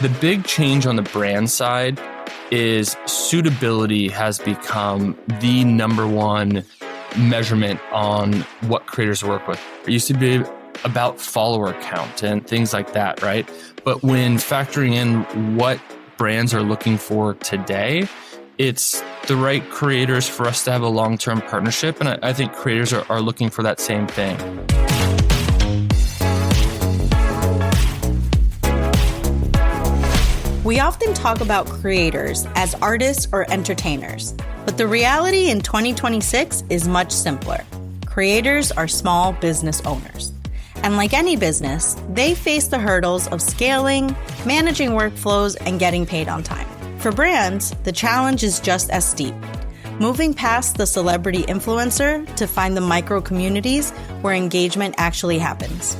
The big change on the brand side is suitability has become the number one measurement on what creators work with. It used to be about follower count and things like that, right? But when factoring in what brands are looking for today, it's the right creators for us to have a long-term partnership. And I think creators are looking for that same thing. We often talk about creators as artists or entertainers, but the reality in 2026 is much simpler. Creators are small business owners. And like any business, they face the hurdles of scaling, managing workflows, and getting paid on time. For brands, the challenge is just as steep, moving past the celebrity influencer to find the micro communities where engagement actually happens.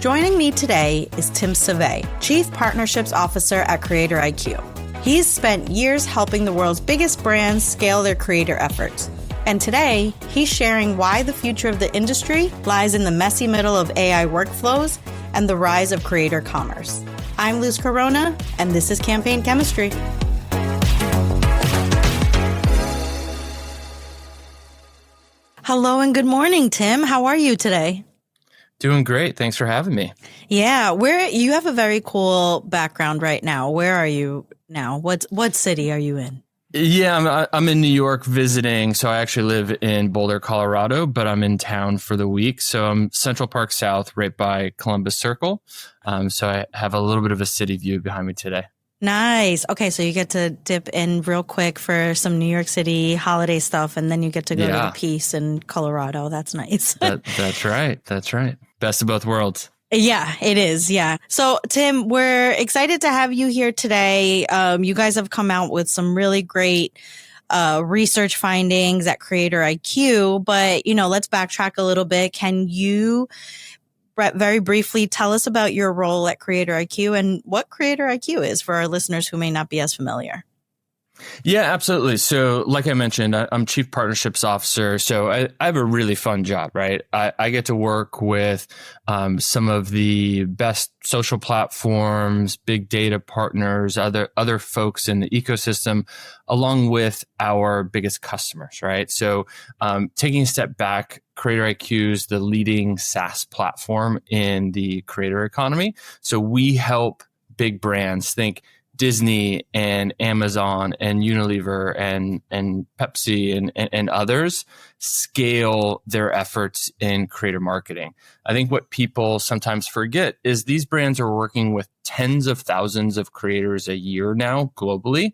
Joining me today is Tim Sovay, Chief Partnerships Officer at CreatorIQ. He's spent years helping the world's biggest brands scale their creator efforts. And today, he's sharing why the future of the industry lies in the messy middle of AI workflows and the rise of creator commerce. I'm Luz Corona, and this is Campaign Chemistry. Hello and good morning, Tim. How are you today? Doing great. Thanks for having me. Yeah, you have a very cool background right now. Where are you now? What city are you in? Yeah, I'm in New York visiting. So I actually live in Boulder, Colorado, but I'm in town for the week. So I'm Central Park South, right by Columbus Circle. So I have a little bit of a city view behind me today. Nice. Okay, so you get to dip in real quick for some New York City holiday stuff, and then you get to go to the Peace in Colorado. That's nice. That's right. That's right. Best of both worlds. Yeah, it is. Yeah. So, Tim, we're excited to have you here today. You guys have come out with some really great research findings at CreatorIQ, but, let's backtrack a little bit. Can you very briefly tell us about your role at CreatorIQ and what CreatorIQ is for our listeners who may not be as familiar? Yeah, absolutely. So like I mentioned, I'm Chief Partnerships Officer. So I have a really fun job, right? I get to work with some of the best social platforms, big data partners, other folks in the ecosystem, along with our biggest customers, right? So taking a step back, CreatorIQ is the leading SaaS platform in the creator economy. So we help big brands, think Disney and Amazon and Unilever and Pepsi and others, scale their efforts in creator marketing. I think what people sometimes forget is these brands are working with tens of thousands of creators a year now globally.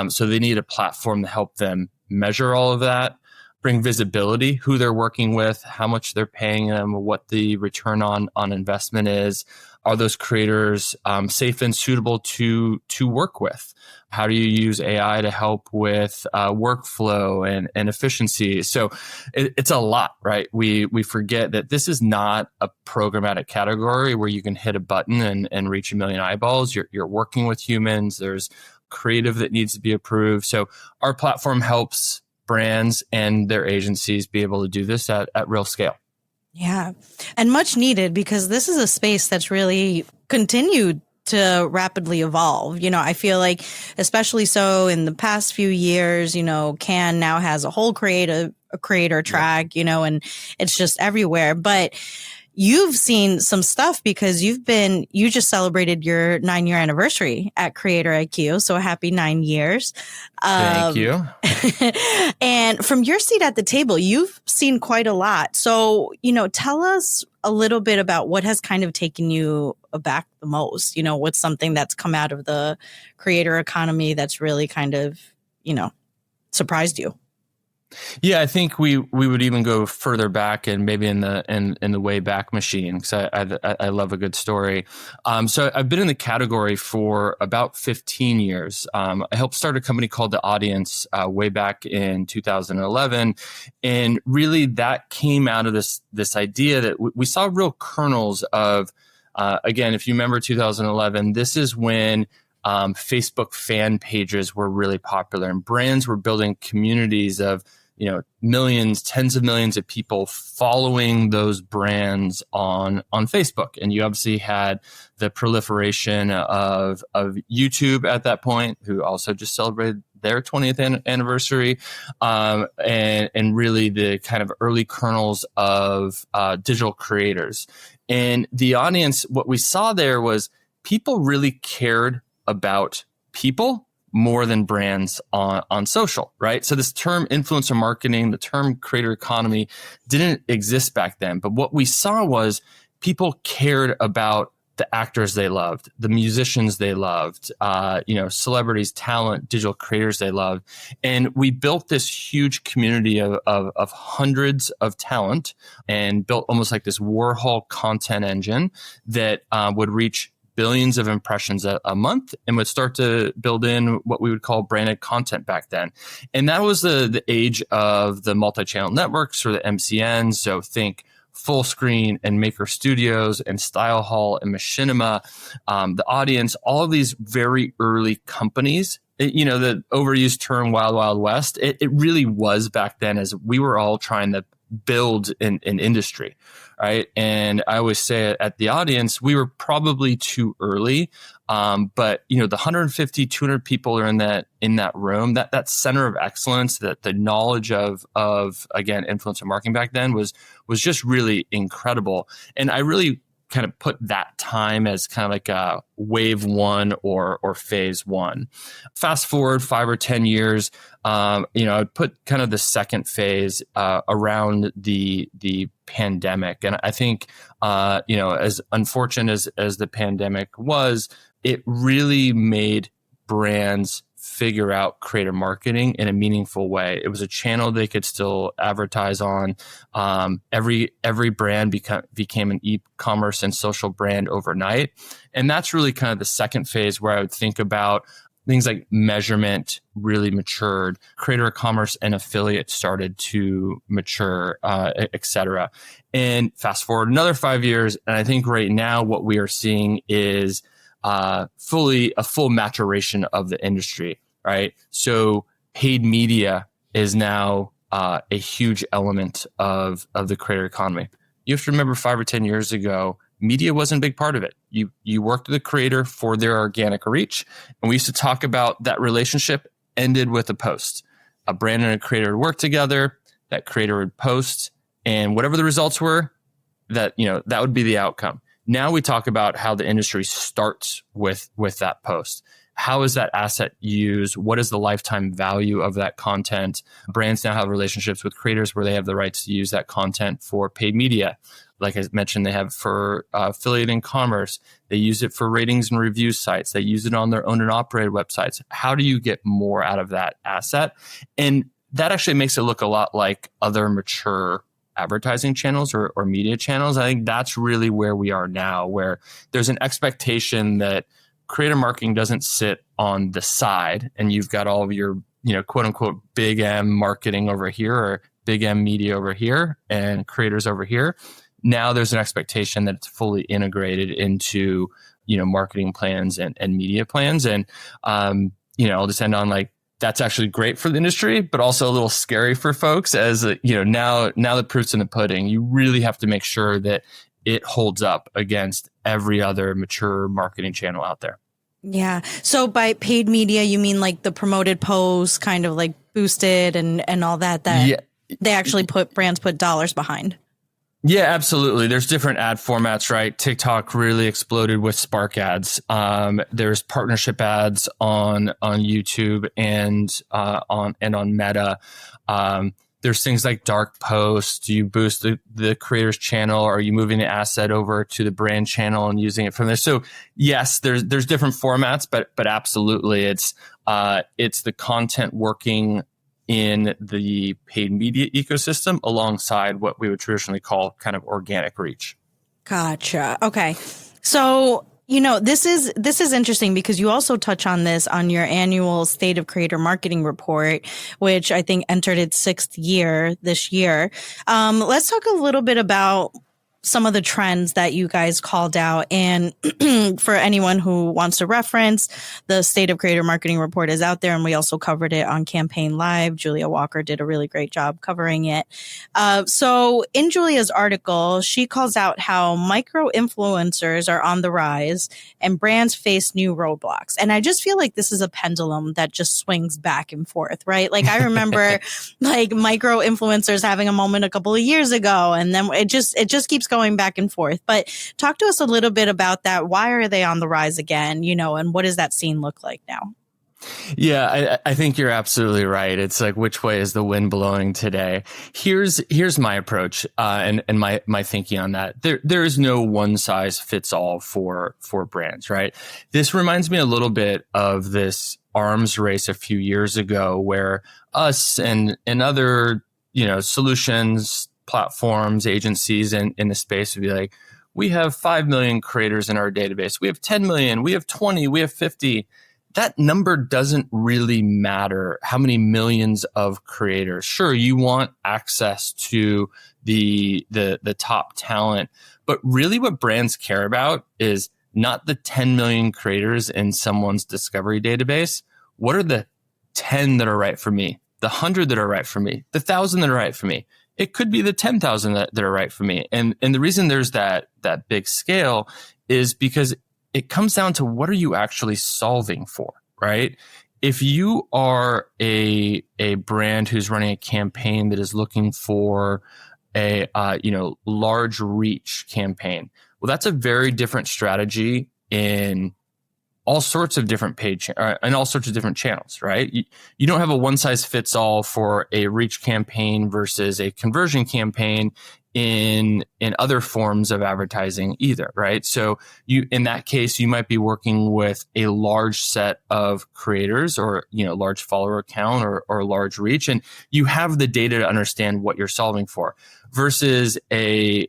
So they need a platform to help them measure all of that, bring visibility, who they're working with, how much they're paying them, what the return on investment is. Are those creators safe and suitable to work with? How do you use AI to help with workflow and efficiency? So it's a lot, right? We forget that this is not a programmatic category where you can hit a button and reach 1 million eyeballs. You're working with humans. There's creative that needs to be approved. So our platform helps brands and their agencies be able to do this at real scale. Yeah. And much needed because this is a space that's really continued to rapidly evolve. I feel like, especially so in the past few years, Cannes now has a whole creator track, and it's just everywhere. But you've seen some stuff because you just celebrated your 9-year anniversary at CreatorIQ. So happy 9 years. Thank you. And from your seat at the table, you've seen quite a lot. So, tell us a little bit about what has kind of taken you aback the most. What's something that's come out of the creator economy that's really kind of, surprised you? Yeah, I think we would even go further back and maybe in the way back machine because I love a good story. So I've been in the category for about 15 years. I helped start a company called The Audience way back in 2011, and really that came out of this idea that we saw real kernels of again, if you remember 2011, this is when Facebook fan pages were really popular and brands were building communities of millions, tens of millions of people following those brands on Facebook. And you obviously had the proliferation of YouTube at that point, who also just celebrated their 20th anniversary, and really the kind of early kernels of digital creators. And the audience, what we saw there was people really cared about people more than brands on social, right? So this term influencer marketing, the term creator economy didn't exist back then. But what we saw was people cared about the actors they loved, the musicians they loved, celebrities, talent, digital creators they loved. And we built this huge community of hundreds of talent and built almost like this Warhol content engine that would reach billions of impressions a month and would start to build in what we would call branded content back then. And that was the age of the multi-channel networks, or the MCNs. So think Fullscreen and Maker Studios and Style Hall and Machinima, the Audience, all of these very early companies. The overused term Wild Wild West, it really was back then, as we were all trying to build an industry, right? And I always say at the Audience, we were probably too early. But the 150, 200 people are in that room, that center of excellence, that the knowledge of again, influencer marketing back then was just really incredible. And I really kind of put that time as kind of like a wave one or phase one. Fast forward 5 or 10 years, I'd put kind of the second phase around the pandemic. And I think, as unfortunate as the pandemic was, it really made brands figure out creator marketing in a meaningful way. It was a channel they could still advertise on. Every brand became an e-commerce and social brand overnight. And that's really kind of the second phase, where I would think about things like measurement really matured, creator commerce and affiliate started to mature, et cetera. And fast forward another 5 years, and I think right now what we are seeing is a full maturation of the industry, right? So paid media is now a huge element of the creator economy. You have to remember 5 or 10 years ago, media wasn't a big part of it. You worked with a creator for their organic reach. And we used to talk about that relationship ended with a post. A brand and a creator would work together, that creator would post, and whatever the results were, that would be the outcome. Now we talk about how the industry starts with that post. How is that asset used? What is the lifetime value of that content? Brands now have relationships with creators where they have the rights to use that content for paid media. Like I mentioned, they have for affiliate and commerce. They use it for ratings and review sites. They use it on their owned and operated websites. How do you get more out of that asset? And that actually makes it look a lot like other mature advertising channels or media channels. I think that's really where we are now, where there's an expectation that creator marketing doesn't sit on the side and you've got all of your, quote unquote, big M marketing over here or big M media over here and creators over here. Now there's an expectation that it's fully integrated into, marketing plans and media plans. And, I'll just end on that's actually great for the industry, but also a little scary for folks as, now the proof's in the pudding. You really have to make sure that it holds up against every other mature marketing channel out there. Yeah. So by paid media, you mean like the promoted posts, kind of like boosted and all that yeah. They actually brands put dollars behind. Yeah, absolutely. There's different ad formats, right? TikTok really exploded with Spark ads. There's partnership ads on YouTube and on Meta. There's things like dark posts. Do you boost the creator's channel? Or are you moving the asset over to the brand channel and using it from there? So yes, there's different formats, but absolutely, it's the content working in the paid media ecosystem alongside what we would traditionally call kind of organic reach. Gotcha. Okay. So, this is interesting because you also touch on this on your annual State of Creator Marketing report, which I think entered its 6th year this year. Let's talk a little bit about some of the trends that you guys called out. And for anyone who wants to reference, the State of Creator Marketing Report is out there, and we also covered it on Campaign Live. Julia Walker did a really great job covering it. So in Julia's article, she calls out how micro influencers are on the rise and brands face new roadblocks. And I just feel like this is a pendulum that just swings back and forth, right? Like I remember like micro influencers having a moment a couple of years ago, and then it just keeps going back and forth. But talk to us a little bit about that. Why are they on the rise again, and what does that scene look like now? Yeah, I think you're absolutely right. It's like, which way is the wind blowing today? Here's my approach, and my thinking on that. There is no one size fits all for brands, right? This reminds me a little bit of this arms race a few years ago, where us and other, solutions, platforms, agencies in the space would be like, we have 5 million creators in our database. We have 10 million, we have 20, we have 50. That number doesn't really matter, how many millions of creators. Sure, you want access to the top talent, but really what brands care about is not the 10 million creators in someone's discovery database. What are the 10 that are right for me? The 100 that are right for me? The 1,000 that are right for me? It could be the 10,000 that are right for me. And the reason there's that big scale is because it comes down to, what are you actually solving for, right? If you are a brand who's running a campaign that is looking for a large reach campaign, well, that's a very different strategy in all sorts of different and all sorts of different channels, right? You don't have a one size fits all for a reach campaign versus a conversion campaign in other forms of advertising either, right? So in that case, you might be working with a large set of creators, or, large follower count or large reach, and you have the data to understand what you're solving for. Versus a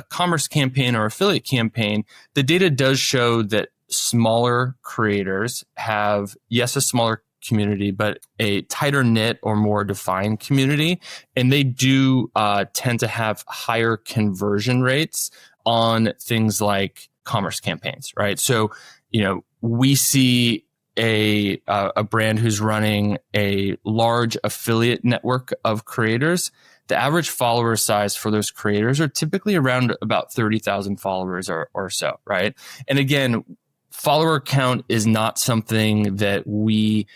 commerce campaign or affiliate campaign, the data does show that smaller creators have, yes, a smaller community, but a tighter knit or more defined community. And they do tend to have higher conversion rates on things like commerce campaigns, right? So, we see a brand who's running a large affiliate network of creators. The average follower size for those creators are typically around about 30,000 followers or so, right? And again, follower count is not something that we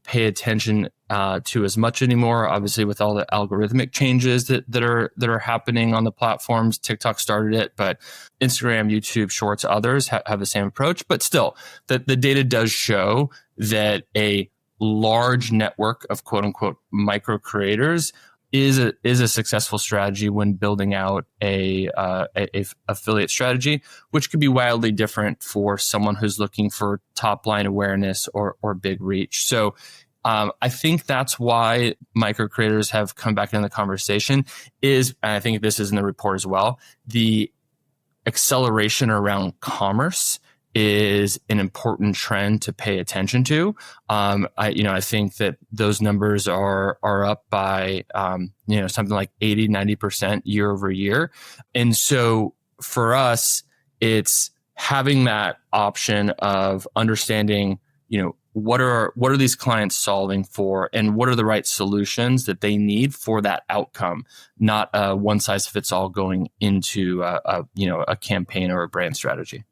pay attention to as much anymore. Obviously, with all the algorithmic changes that are happening on the platforms, TikTok started it, but Instagram, YouTube, Shorts, others have the same approach. But still, the data does show that a large network of quote unquote micro creators is a successful strategy when building out a affiliate strategy, which could be wildly different for someone who's looking for top line awareness or big reach. So I think that's why micro creators have come back in the conversation, and I think this is in the report as well, the acceleration around commerce is an important trend to pay attention to. I think that those numbers are up by, something like 80, 90% year over year. And so for us, it's having that option of understanding, what are these clients solving for, and what are the right solutions that they need for that outcome, not a one size fits all going into a campaign or a brand strategy.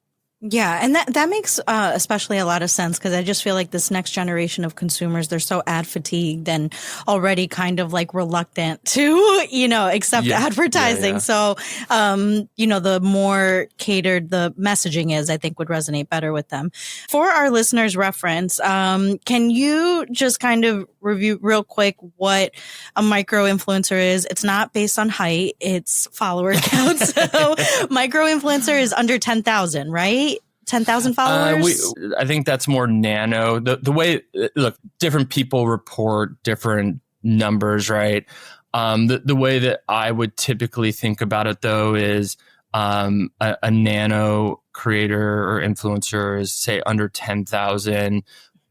Yeah. And that makes especially a lot of sense, because I just feel like this next generation of consumers, they're so ad fatigued and already kind of like reluctant to, accept advertising. Yeah. So, the more catered the messaging is, I think would resonate better with them. For our listeners' reference, can you just kind of review real quick what a micro influencer is? It's not based on height, it's follower count. So micro influencer is under 10,000, right? 10,000 followers? I think that's more nano. The way, look, different people report different numbers, right? The way that I would typically think about it, though, is a nano creator or influencer is, say, under 10,000.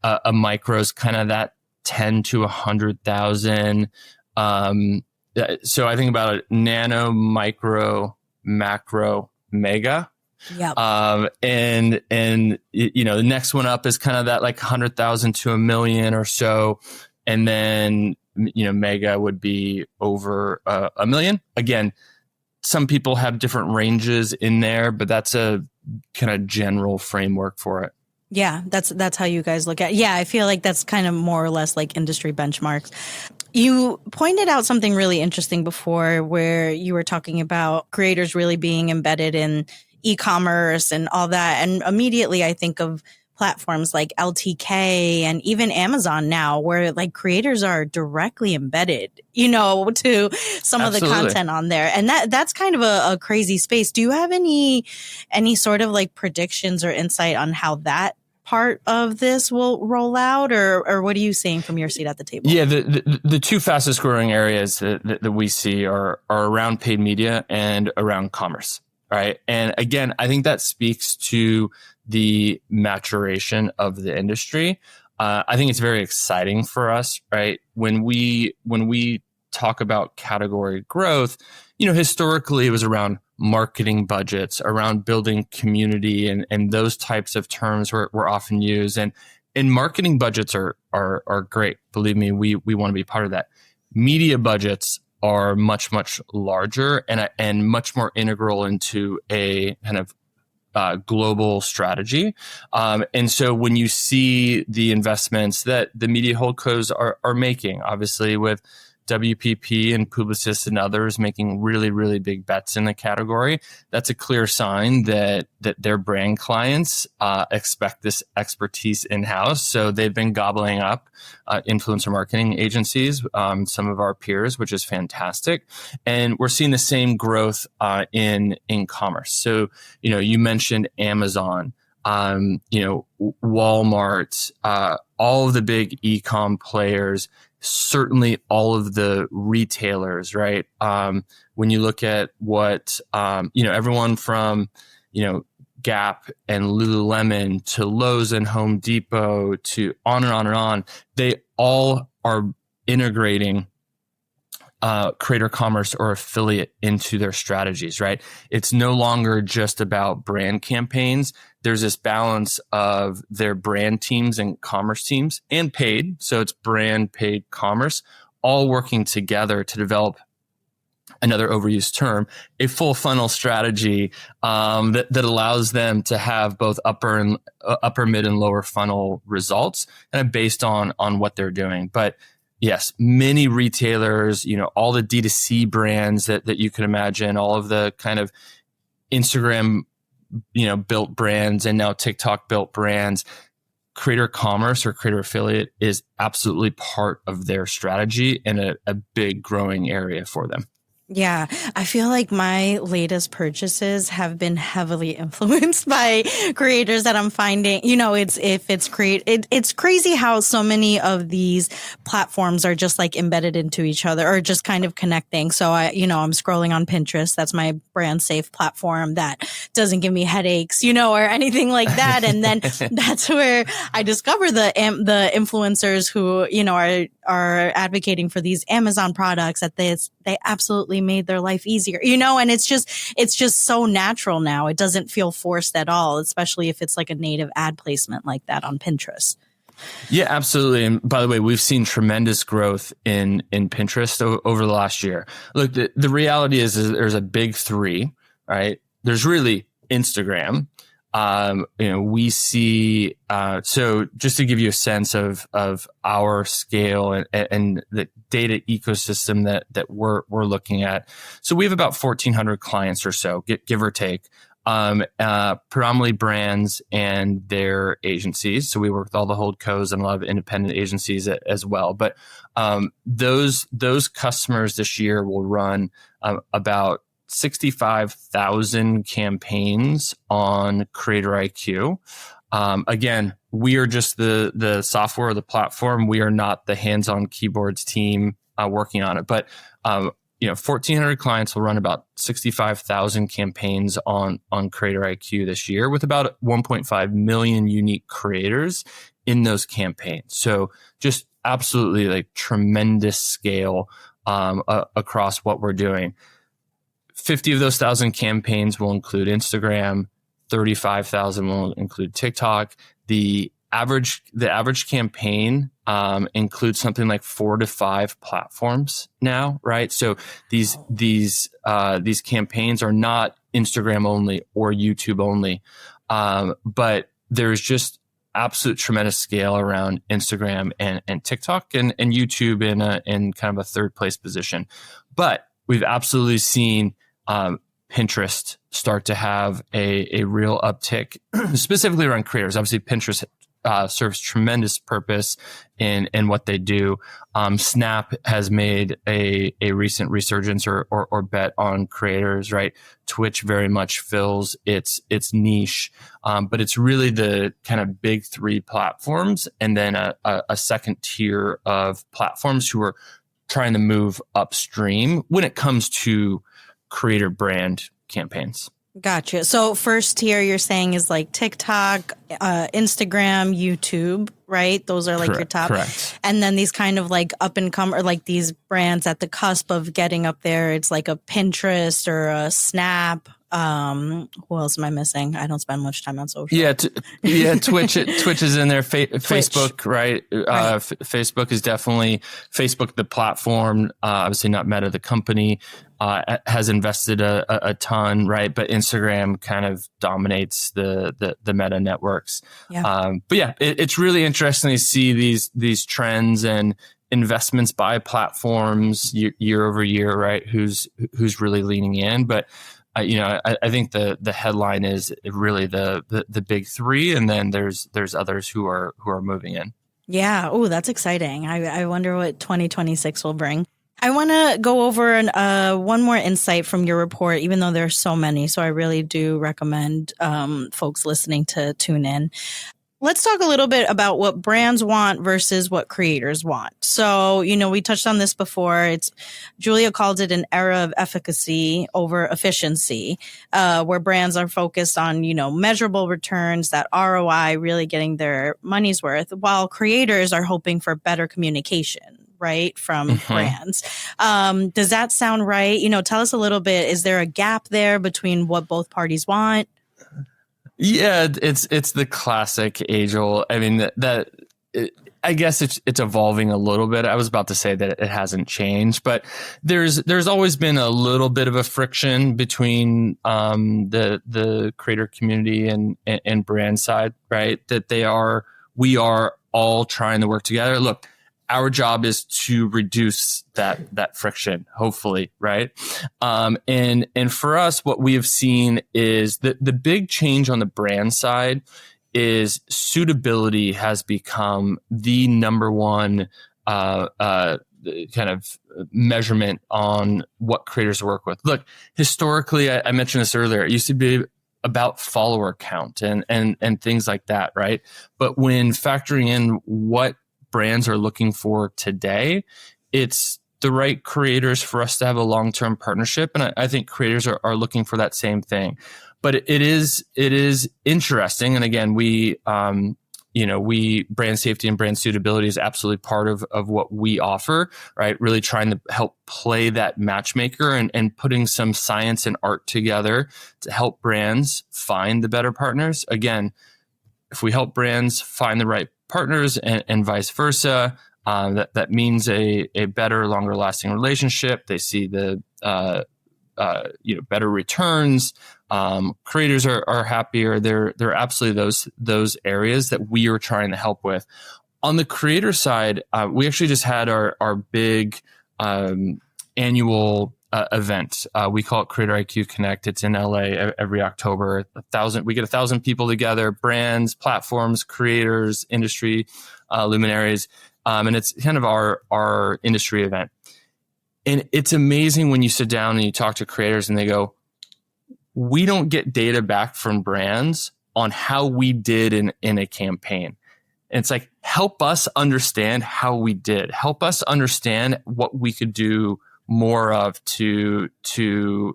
A micro is kind of that 10 to 100,000. So I think about it, nano, micro, macro, mega. Yep. And the next one up is kind of that like 100,000 to 1 million or so. And then, mega would be over 1 million. Again, some people have different ranges in there, but that's a kind of general framework for it. Yeah, that's how you guys look at it. Yeah, I feel like that's kind of more or less like industry benchmarks. You pointed out something really interesting before where you were talking about creators really being embedded in e-commerce and all that. And immediately I think of platforms like LTK and even Amazon now, where like creators are directly embedded, to some Absolutely. of the content on there. And that's kind of a crazy space. Do you have any sort of like predictions or insight on how that part of this will roll out, or what are you seeing from your seat at the table? Yeah, the two fastest growing areas that we see are around paid media and around commerce, right? And again, I think that speaks to the maturation of the industry. I think it's very exciting for us, right? When we talk about category growth, historically it was around marketing budgets, around building community, and those types of terms were often used. And marketing budgets are great. Believe me, we want to be part of that. Media budgets are much, much larger and much more integral into a kind of global strategy. And so when you see the investments that the media holdcos are making, obviously with WPP and Publicis and others making really, really big bets in the category, that's a clear sign that their brand clients expect this expertise in-house. So they've been gobbling up influencer marketing agencies, some of our peers, which is fantastic. And we're seeing the same growth in commerce. So, you mentioned Amazon, Walmart, all of the big e-com players, certainly all of the retailers, right? When you look at what, everyone from, Gap and Lululemon to Lowe's and Home Depot to on and on and on, they all are integrating creator commerce or affiliate into their strategies, right? It's no longer just about brand campaigns. There's this balance of their brand teams and commerce teams and paid. So it's brand, paid, commerce, all working together to develop, another overused term, a full funnel strategy that allows them to have both upper, mid, and lower funnel results, and based on what they're doing. But yes, many retailers, all the D2C brands that you can imagine, all of the kind of Instagram, built brands and now TikTok built brands, creator commerce or creator affiliate is absolutely part of their strategy and a big growing area for them. Yeah, I feel like my latest purchases have been heavily influenced by creators that I'm finding. It's crazy how so many of these platforms are just like embedded into each other or just kind of connecting. So I'm scrolling on Pinterest. That's my brand safe platform that doesn't give me headaches, or anything like that. And then that's where I discover the influencers who, are advocating for these Amazon products that they absolutely made their life easier, and it's just so natural now. It doesn't feel forced at all, especially if it's like a native ad placement like that on Pinterest. Yeah, absolutely. And by the way, we've seen tremendous growth in Pinterest over the last year. Look, the reality is there's a big three, right? There's really Instagram. We see, so just to give you a sense of our scale and the data ecosystem that we're looking at. So we have about 1,400 clients or so, give or take, predominantly brands and their agencies. So we work with all the holdcos and a lot of independent agencies as well. But, those customers this year will run, about 65,000 campaigns on CreatorIQ. Again, we are just the software or the platform. We are not the hands-on keyboards team working on it. But 1,400 clients will run about 65,000 campaigns on CreatorIQ this year, with about 1.5 million unique creators in those campaigns. So just absolutely like tremendous scale across what we're doing. 50 of those 1,000 campaigns will include Instagram. 35,000 will include TikTok. The average campaign includes something like 4 to 5 platforms now, right? So these campaigns are not Instagram only or YouTube only, but there's just absolute tremendous scale around Instagram and TikTok and YouTube in kind of a third place position. But we've absolutely seen Pinterest start to have a real uptick, specifically around creators. Obviously, Pinterest serves tremendous purpose in what they do. Snap has made a recent resurgence or bet on creators, right? Twitch very much fills its niche, but it's really the kind of big 3 platforms, and then a second tier of platforms who are trying to move upstream when it comes to creator brand campaigns. Gotcha. So first tier you're saying is like TikTok, Instagram, YouTube, right? Those are like your top. Correct. And then these kind of like up and come, or like these brands at the cusp of getting up there. It's like a Pinterest or a Snap. Who else am I missing? I don't spend much time on social. Yeah, Twitch is in there. Facebook, right? Facebook is definitely Facebook, the platform. Obviously, not Meta, the company, has invested a ton, right? But Instagram kind of dominates the Meta networks. Yeah. But yeah, it's really interesting to see these trends and investments by platforms year over year, right? Who's really leaning in, but. I think the headline is really the big 3, and then there's others who are moving in. Yeah. Oh, that's exciting. I wonder what 2026 will bring. I want to go over one more insight from your report, even though there's so many. So I really do recommend folks listening to tune in. Let's talk a little bit about what brands want versus what creators want. So, we touched on this before. Julia called it an era of efficacy over efficiency, where brands are focused on, measurable returns, that ROI, really getting their money's worth, while creators are hoping for better communication, right, from brands. Does that sound right? Tell us a little bit. Is there a gap there between what both parties want? Yeah, it's the classic age-old. I mean, I guess it's evolving a little bit. I was about to say that it hasn't changed, but there's always been a little bit of a friction between the creator community and brand side, right? That we are all trying to work together. Look, our job is to reduce that friction, hopefully, right? And for us, what we have seen is that the big change on the brand side is suitability has become the number one kind of measurement on what creators work with. Look, historically, I mentioned this earlier, it used to be about follower count and things like that, right? But when factoring in what brands are looking for today, it's the right creators for us to have a long-term partnership. And I think creators are looking for that same thing. But it is interesting. And again, we brand safety and brand suitability is absolutely part of what we offer, right? Really trying to help play that matchmaker and putting some science and art together to help brands find the better partners. Again, if we help brands find the right partners and vice versa, that means a better, longer lasting relationship. They see the better returns. Creators are happier. They're absolutely those areas that we are trying to help with. On the creator side, we actually just had our big annual event. We call it CreatorIQ Connect. It's in LA every October. We get 1,000 people together, brands, platforms, creators, industry luminaries, and it's kind of our industry event. And it's amazing when you sit down and you talk to creators and they go, we don't get data back from brands on how we did in a campaign. And it's like, help us understand how we did. Help us understand what we could do more of to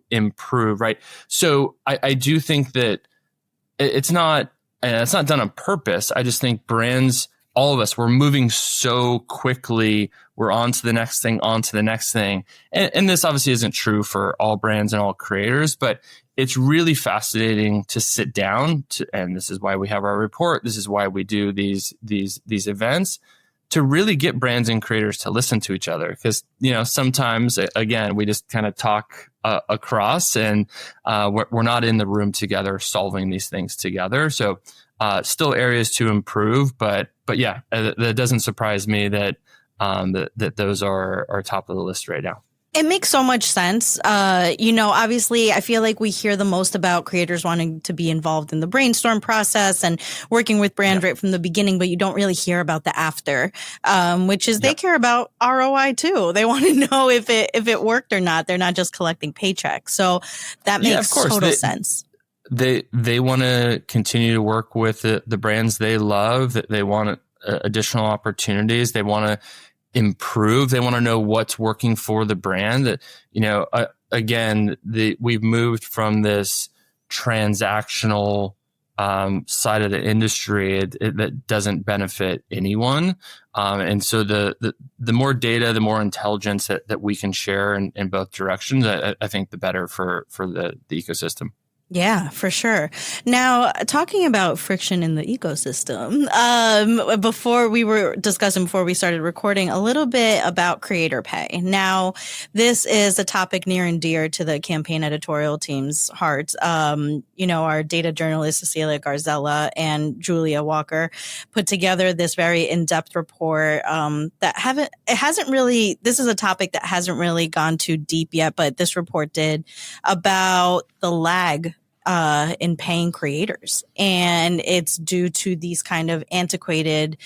improve, right? So I do think that it's not done on purpose. I just think brands all of us, we're moving so quickly. We're on to the next thing, on to the next thing. And this obviously isn't true for all brands and all creators, but it's really fascinating to sit down and this is why we have our report. This is why we do these events, to really get brands and creators to listen to each other. Because, sometimes, again, we just kind of talk across and we're not in the room together solving these things together. So still areas to improve, but yeah, that doesn't surprise me that that those are top of the list right now. It makes so much sense. Obviously, I feel like we hear the most about creators wanting to be involved in the brainstorm process and working with brand right from the beginning, but you don't really hear about the after, which is they care about ROI too. They want to know if it worked or not. They're not just collecting paychecks. So that makes total sense. They want to continue to work with the brands they love, that they want additional opportunities. They want to improve. They want to know what's working for the brand. That, again, we've moved from this transactional side of the industry that doesn't benefit anyone. And so the more data, the more intelligence that we can share in both directions, I think the better for the ecosystem. Yeah, for sure. Now, talking about friction in the ecosystem, before we started recording, a little bit about creator pay. Now, this is a topic near and dear to the campaign editorial team's hearts. Our data journalists, Cecilia Garzella and Julia Walker, put together this very in-depth report this is a topic that hasn't really gone too deep yet, but this report did, about the lag in paying creators. And it's due to these kind of antiquated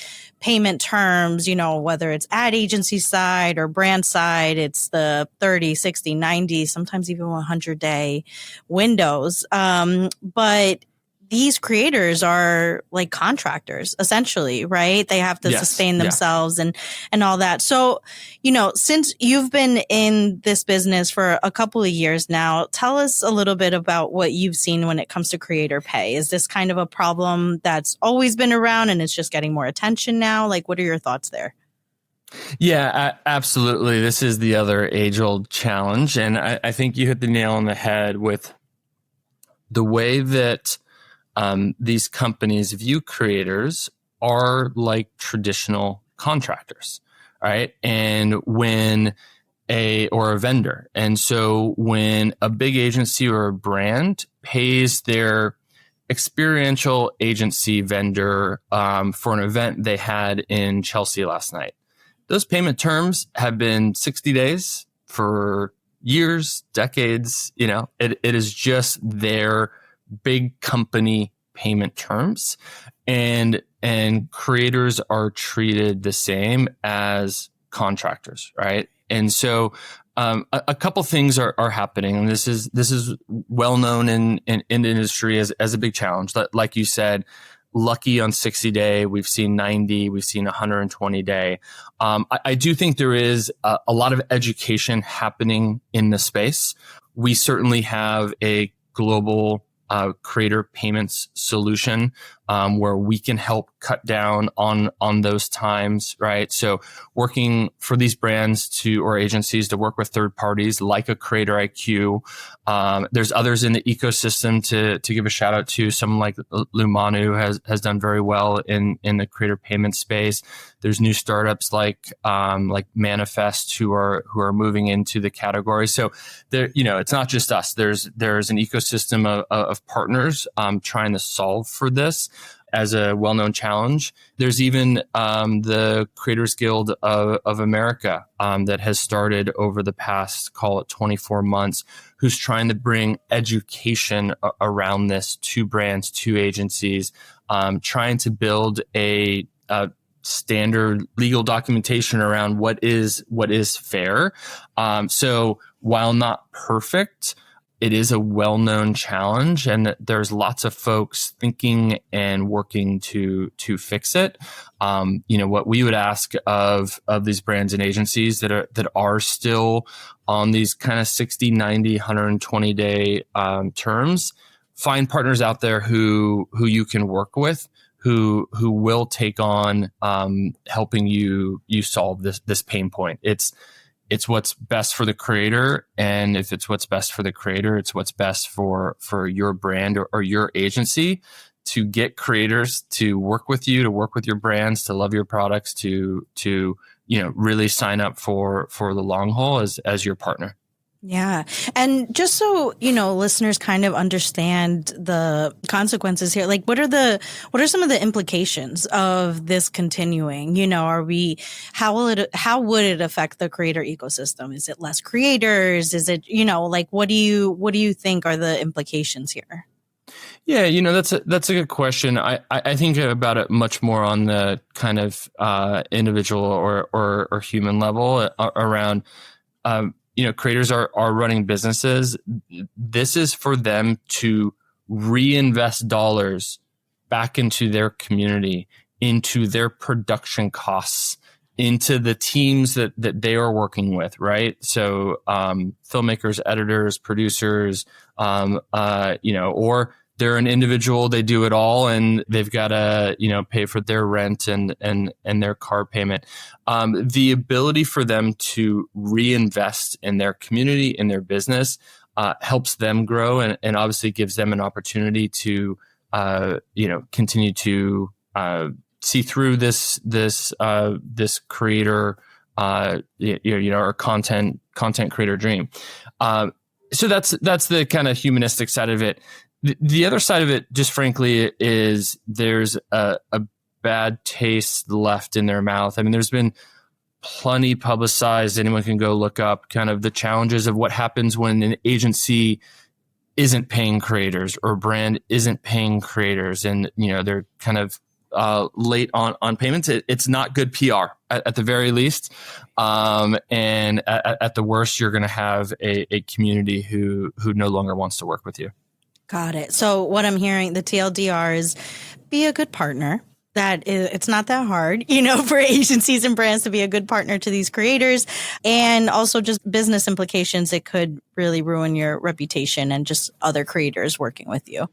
payment terms, whether it's ad agency side or brand side, it's the 30, 60, 90, sometimes even 100-day windows. But these creators are like contractors, essentially, right? They have to sustain themselves and all that. So, since you've been in this business for a couple of years now, tell us a little bit about what you've seen when it comes to creator pay. Is this kind of a problem that's always been around and it's just getting more attention now? Like, what are your thoughts there? Yeah, absolutely. This is the other age-old challenge. And I think you hit the nail on the head with the way that these companies view creators are like traditional contractors, right? And or a vendor. And so when a big agency or a brand pays their experiential agency vendor for an event they had in Chelsea last night, those payment terms have been 60 days for years, decades. It is just their big company payment terms, and creators are treated the same as contractors, right? And so a couple things are happening, and this is well known in the industry as a big challenge. Like you said, lucky on 60-day, we've seen 90, we've seen 120-day. I do think there is a lot of education happening in the space. We certainly have a global creator payments solution where we can help cut down on those times, right? So working for these brands or agencies to work with third parties like a CreatorIQ. There's others in the ecosystem to give a shout out to. Someone like Lumanu has done very well in the creator payment space. There's new startups like Manifest who are moving into the category. So there, it's not just us. There's an ecosystem of partners trying to solve for this as a well-known challenge. There's even the Creators Guild of America that has started over the past, call it 24 months, who's trying to bring education around this to brands, to agencies, trying to build a standard legal documentation around what is fair. So while not perfect, it is a well-known challenge, and there's lots of folks thinking and working to fix it. What we would ask of these brands and agencies that are still on these kind of 60, 90, 120-day terms, find partners out there who you can work with, who will take on helping you solve this pain point. It's what's best for the creator, and if it's what's best for the creator, it's what's best for your brand or your agency to get creators to work with you, to work with your brands, to love your products, to really sign up for the long haul as your partner. Yeah. And just so, listeners kind of understand the consequences here, like what are some of the implications of this continuing? How would it affect the creator ecosystem? Is it less creators? Is it, what do you think are the implications here? Yeah, that's a good question. I think about it much more on the kind of individual or human level around, creators are running businesses. This is for them to reinvest dollars back into their community, into their production costs, into the teams that they are working with, right? So filmmakers, editors, producers, or they're an individual, they do it all, and they've got to, pay for their rent and their car payment. The ability for them to reinvest in their community, in their business, helps them grow and obviously gives them an opportunity to, continue to see through this creator, or content creator dream. So that's the kind of humanistic side of it. The other side of it, just frankly, is there's a bad taste left in their mouth. I mean, there's been plenty publicized. Anyone can go look up kind of the challenges of what happens when an agency isn't paying creators or brand isn't paying creators, and they're kind of late on payments. It's not good PR at the very least, and at the worst, you're going to have a community who no longer wants to work with you. Got it. So what I'm hearing, the TLDR is be a good partner. It's not that hard, for agencies and brands to be a good partner to these creators. And also just business implications. It could really ruin your reputation and just other creators working with you.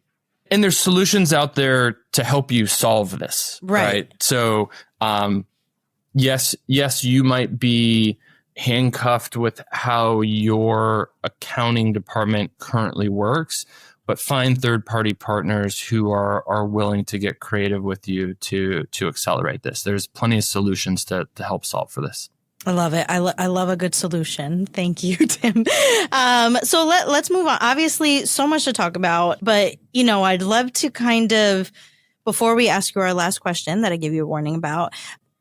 And there's solutions out there to help you solve this. Right. So, yes, you might be handcuffed with how your accounting department currently works, but find third-party partners who are willing to get creative with you to accelerate this. There's plenty of solutions to help solve for this. I love it. I love a good solution. Thank you, Tim. So let's move on. Obviously, so much to talk about, but I'd love to kind of, before we ask you our last question that I gave you a warning about,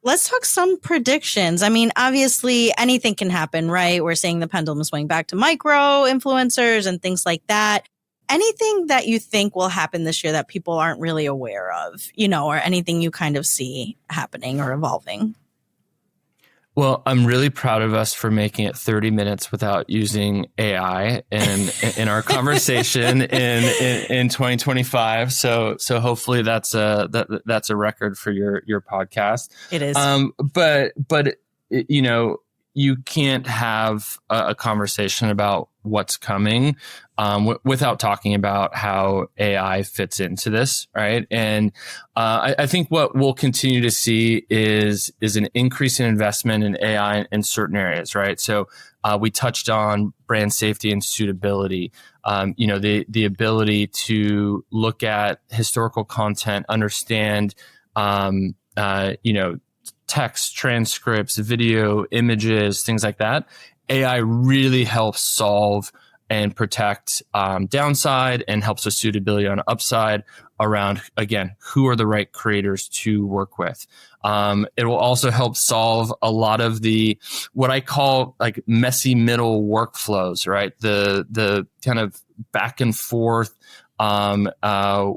let's talk some predictions. I mean, obviously anything can happen, right? We're seeing the pendulum swing back to micro influencers and things like that. Anything that you think will happen this year that people aren't really aware of, or anything you kind of see happening or evolving? Well, I'm really proud of us for making it 30 minutes without using AI in our conversation in 2025. So hopefully that's a record for your podcast. It is. But you can't have a conversation about what's coming without talking about how AI fits into this, right? And I think what we'll continue to see is an increase in investment in AI in certain areas, right? So we touched on brand safety and suitability. The ability to look at historical content, understand, text, transcripts, video, images, things like that. AI really helps solve and protect downside and helps with suitability on upside around, again, who are the right creators to work with. It will also help solve a lot of the, what I call like messy middle workflows, right? The kind of back and forth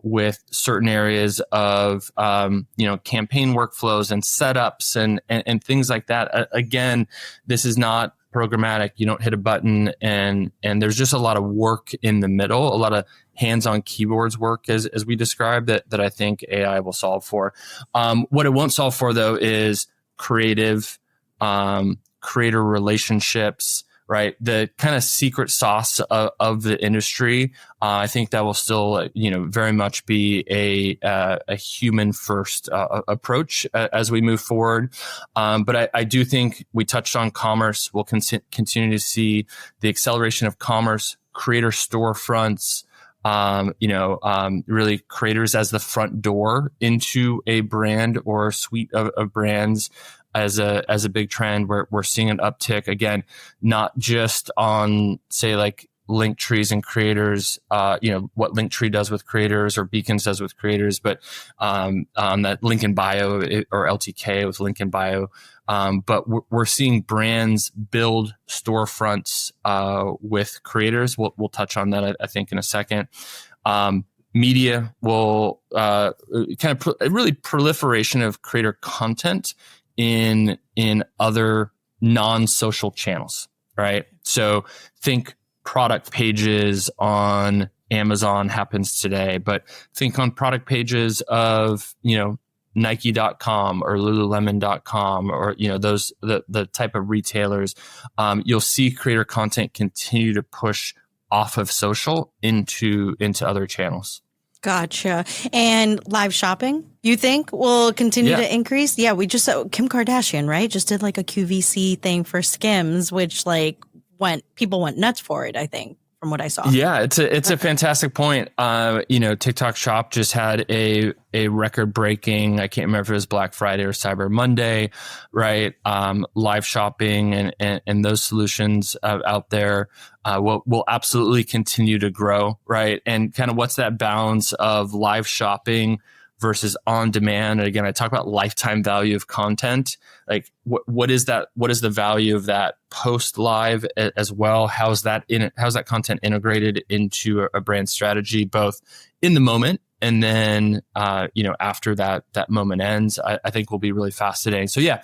with certain areas of, campaign workflows and setups and things like that. Again, this is not programmatic. You don't hit a button and there's just a lot of work in the middle, a lot of hands-on keyboards work as we described that I think AI will solve for. What it won't solve for though is creative, creator relationships, right? The kind of secret sauce of the industry. I think that will still, very much be a human first approach as we move forward. But I do think we touched on commerce. We'll continue to see the acceleration of commerce, creator storefronts, really creators as the front door into a brand or a suite of brands as a big trend. We're seeing an uptick again, not just on say like link trees and creators, what Linktree does with creators or Beacons does with creators, but on that link in bio or LTK with link in bio. But we're seeing brands build storefronts with creators. We'll touch on that, I think, in a second. Media will really proliferation of creator content in other non-social channels, right? So think product pages on Amazon happens today, but think on product pages of, Nike.com or Lululemon.com or, those, the type of retailers. You'll see creator content continue to push off of social into other channels. Gotcha. And live shopping, you think will continue to increase? Yeah, we just saw Kim Kardashian, right? Just did like a QVC thing for Skims, which people went nuts for it, I think, from what I saw. Yeah, it's a fantastic point. TikTok Shop just had a record breaking, I can't remember if it was Black Friday or Cyber Monday, right? Live shopping and those solutions out there will absolutely continue to grow, right? And kind of what's that balance of live shopping versus on demand? And again, I talk about lifetime value of content. Like what is that? What is the value of that post live as well? How's that content integrated into a brand strategy, both in the moment and then, after that moment ends? I think will be really fascinating. So yeah,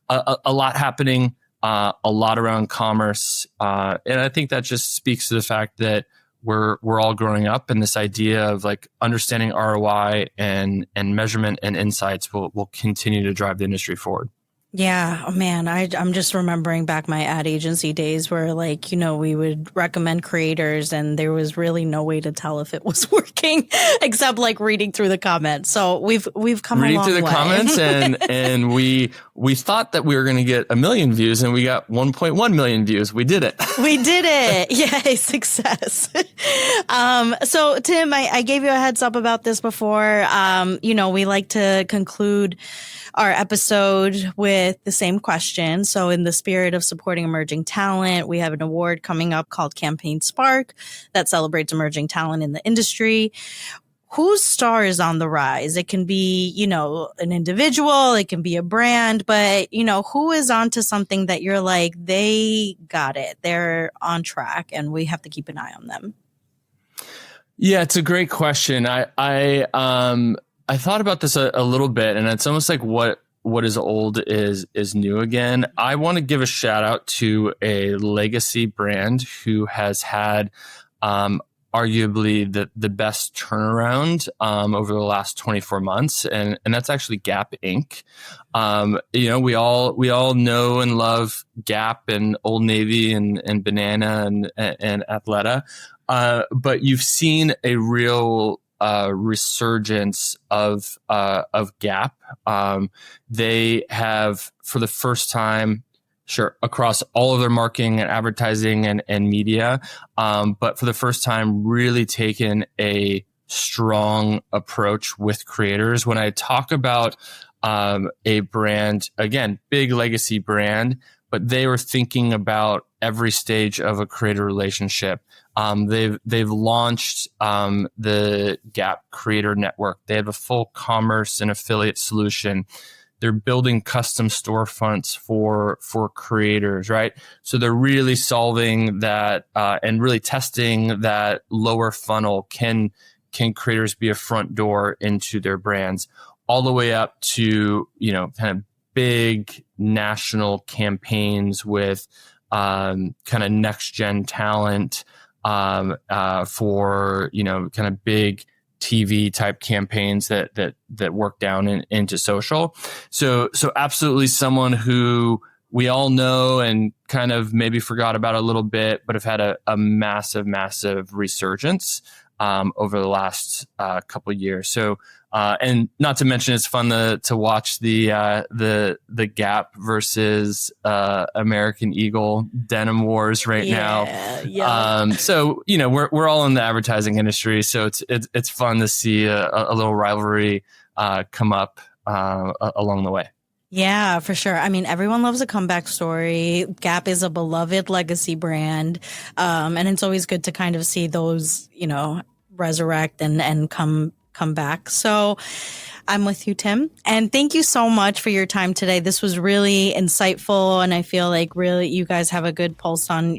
a lot happening, a lot around commerce. And I think that just speaks to the fact that we're all growing up, and this idea of like understanding ROI and measurement and insights will continue to drive the industry forward. Yeah. Oh, man, I'm just remembering back my ad agency days where we would recommend creators and there was really no way to tell if it was working except like reading through the comments. So we've come a long way. Reading through the comments and we thought that we were going to get 1 million views and we got 1.1 million views. We did it. We did it. Yay, success. So Tim, I gave you a heads up about this before. We like to conclude our episode with the same question. So in the spirit of supporting emerging talent, we have an award coming up called Campaign Spark that celebrates emerging talent in the industry. Whose star is on the rise? It can be, an individual, it can be a brand, but, who is onto something that you're like, they got it, they're on track, and we have to keep an eye on them? Yeah, it's a great question. I thought about this a little bit, and it's almost like what is old is new again. I want to give a shout out to a legacy brand who has had arguably the best turnaround over the last 24 months, and that's actually Gap Inc. We all know and love Gap and Old Navy and Banana and Athleta, but you've seen a real resurgence of Gap. They have, for the first time, across all of their marketing and advertising and media, but for the first time, really taken a strong approach with creators. When I talk about a brand, again, big legacy brand, but they were thinking about every stage of a creator relationship. They've launched the Gap Creator Network. They have a full commerce and affiliate solution. They're building custom storefronts for creators, right? So they're really solving that and really testing that lower funnel. Can creators be a front door into their brands, all the way up to kind of big national campaigns with kind of next gen talent. For kind of big TV type campaigns that work down into social. So absolutely someone who we all know and kind of maybe forgot about a little bit, but have had a massive resurgence over the last couple of years. So, and not to mention, it's fun to watch the Gap versus American Eagle denim wars now. Yeah. So we're all in the advertising industry, so it's fun to see a little rivalry come up along the way. Yeah, for sure. I mean, everyone loves a comeback story. Gap is a beloved legacy brand. And it's always good to kind of see those, resurrect and come back. So I'm with you, Tim. And thank you so much for your time today. This was really insightful. And I feel like really you guys have a good pulse on,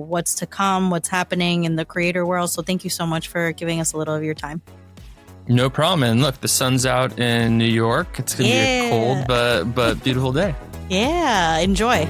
what's to come, what's happening in the creator world. So thank you so much for giving us a little of your time. No problem. And look, the sun's out in New York. It's going to be a cold but beautiful day. Yeah, enjoy.